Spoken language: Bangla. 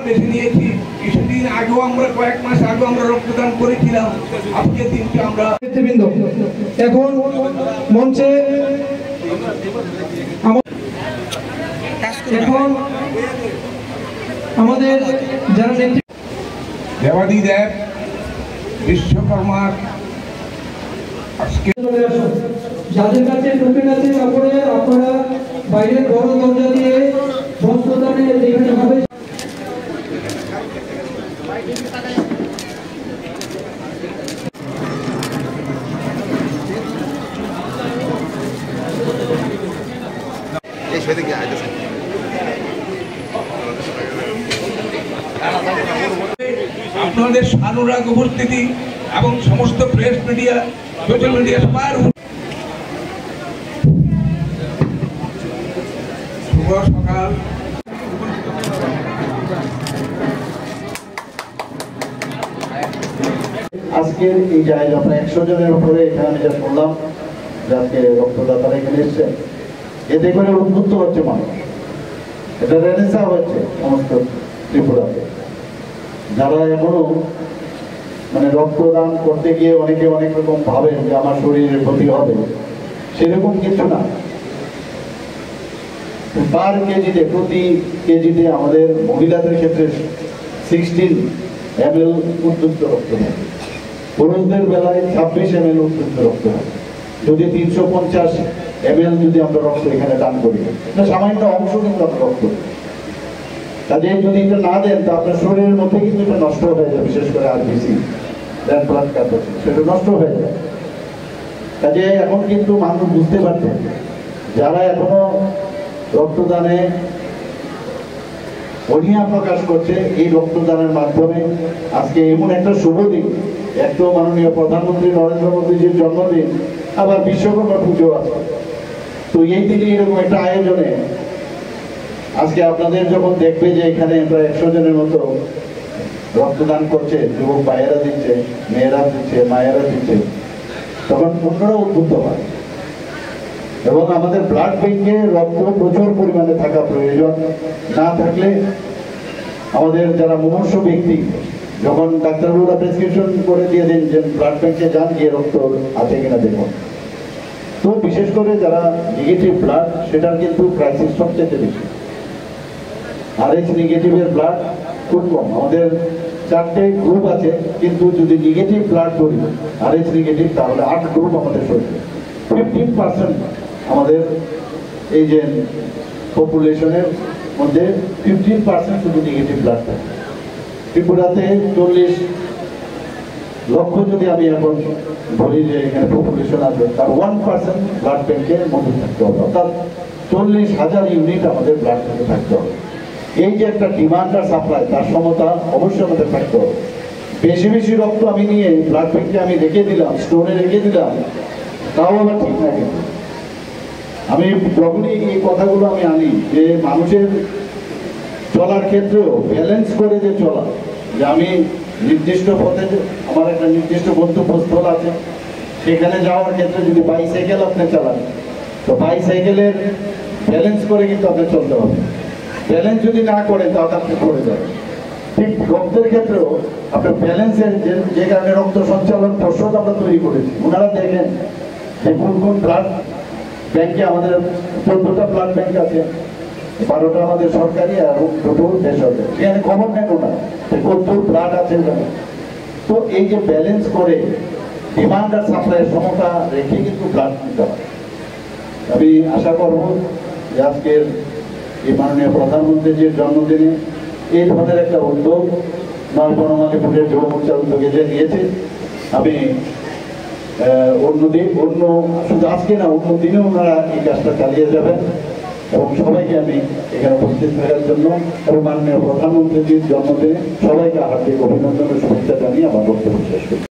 বেছে নিয়েছি। কিছুদিন আগেও আমরা কয়েক মাস আগে আমরা রক্তদান করেছিলাম। আজকে দিনটা আমরা এখন মঞ্চে এখন আমাদের যারা দেবাদি দেব বিশ্বকর্মার আজকে যাদের কাছে টোকেন আছে তারপরে আপনারা বাইরের বড় দরজা দিয়ে রক্তদানে যেখানে হবে আপনাদের সানুরাগ উপস্থিতি এবং সমস্ত প্রেস মিডিয়া সোশ্যাল মিডিয়া সবার শুভ সকাল। আজকের এই জায়গা আপনার 100 জনের উপরে এখানে আমি যা শুনলাম যে আজকে রক্তদাতারা এখানে এসছে, এতে করে উদ্বুদ্ধ হচ্ছে মানুষ, এটা রেনেসা হচ্ছে সমস্ত ত্রিপুরাতে। যারা এখনো মানে রক্তদান করতে গিয়ে অনেকে অনেক রকম ভাবেন যে আমার শরীরের ক্ষতি হবে, সেরকম কিছু না। পার কেজিতে প্রতি কেজিতে আমাদের মহিলাদের ক্ষেত্রে 16 ml উদ্বুদ্ধ রক্ত থাকে, পুরুষদের বেলায় 26 ml উদ্বুদ্ধ রক্ত থাকে। যদি 350 ml যদি আমরা রক্ত এখানে দান করি, সামান্য অংশ কিন্তু আমরা রক্ত, কাজে যদি এটা না দেন তা আপনার শরীরের মধ্যে কিন্তু এটা নষ্ট হয়ে যায়, বিশেষ করে আরবিসি ব্লাড ক্যাপাসিটি সেটা নষ্ট হয়ে যায়। কাজে এখন কিন্তু মানুষ বুঝতে পারছে, যারা এখনো রক্তদানে অনীহা প্রকাশ করছে, এই রক্তদানের মাধ্যমে আজকে এমন একটা শুভ দিন, একটু মাননীয় প্রধানমন্ত্রী নরেন্দ্র মোদীজির জন্মদিন, আবার বিশ্বকর্মা পুজো আছে। তো এই দিনে এরকম একটা আয়োজনে আজকে আপনাদের যখন দেখবে যে এখানে প্রায় 100 জনের মতো রক্তদান করছে, যুবক ভাইয়েরা দিচ্ছে, মেয়েরা দিচ্ছে, মায়েরা দিচ্ছে, তখন অন্যরা উদ্বুদ্ধ হয়। এবং আমাদের ব্লাড ব্যাংকে রক্ত প্রচুর পরিমাণে থাকা প্রয়োজন, না থাকলে আমাদের যারা মুমূর্ষ ব্যক্তি, যখন ডাক্তারবাবুরা প্রেসক্রিপশন করে দিয়ে দেন যে ব্লাড ব্যাংকে যান, গিয়ে রক্ত আছে কিনা দেখুন। তো বিশেষ করে যারা নেগেটিভ ব্লাড, সেটার কিন্তু ক্রাইসিস সবচেয়ে বেশি। RH নেগেটিভের ব্লাড খুব কম, আমাদের 4টে গ্রুপ আছে, কিন্তু যদি নেগেটিভ ব্লাড ধরি RH নেগেটিভ, তাহলে 8 গ্রুপ আমাদের শরীরে। 15% আমাদের এই যে পপুলেশনের মধ্যে 15% শুধু নেগেটিভ ব্লাড থাকে। ত্রিপুরাতে 40 লক্ষ যদি আমি এখন বলি যে এখানে পপুলেশন আছে, তার 1% ব্লাড ব্যাংকের মধ্যে থাকতে হবে, অর্থাৎ 40,000 ইউনিট আমাদের ব্লাড থেকে থাকতে হবে। এই যে একটা ডিমান্ড আর সাপ্লাই, তার সমতা অবশ্যই আমাদের থাকতে হবে। বেশি বেশি রক্ত আমি নিয়ে ব্লাড ব্যাংকে আমি রেখে দিলাম, স্টোরে রেখে দিলাম, তাও আমার ঠিক না। কিন্তু আমি যখনই এই কথাগুলো আমি আনি যে মানুষের চলার ক্ষেত্রেও ব্যালেন্স করে যে চলা, যে আমি নির্দিষ্ট পথে, আমার একটা নির্দিষ্ট গন্তব্যস্থল আছে, সেখানে যাওয়ার ক্ষেত্রে যদি বাইসাইকেল আপনি চালান, তো বাইসাইকেলের ব্যালেন্স করে কিন্তু আপনার চলতে হবে। ব্যালেন্স যদি না করে তাহলে আপনি পড়ে যাবেন। ঠিক রক্তের ক্ষেত্রেও আপনার ব্যালেন্সের যে কারণে রক্ত সঞ্চালন পর্ষদ আমরা তৈরি করেছি, ওনারা দেখেন যে কোন কোন ব্লাড ব্যাংকে আমাদের 14টা ব্লাড ব্যাংক আছে, 12টা আমাদের সরকারি আর 2টো বেসরকারি, সেখানে খবর নেন ওনারা কত ব্লাড আছে। তো এই যে ব্যালেন্স করে ডিমান্ড আর সাপ্লাইয়ের সমতা রেখে কিন্তু ব্লাড নিতে হয়। আমি আশা করব যে আজকের এই মাননীয় প্রধানমন্ত্রীজির জন্মদিনে এই ধরনের একটা উদ্যোগ বনমালীপুরের যুব মোর্চার উদ্যোগে যে নিয়েছে, আমি অন্যদিন অন্য শুধু আজকে না, অন্য দিনেও ওনারা এই কাজটা চালিয়ে যাবেন। এবং সবাইকে আমি এখানে উপস্থিত থাকার জন্য এবং মাননীয় প্রধানমন্ত্রীজির জন্মদিনে সবাইকে হার্দিক অভিনন্দন ও শুভেচ্ছা জানিয়ে আমার বক্তব্য শেষ করি।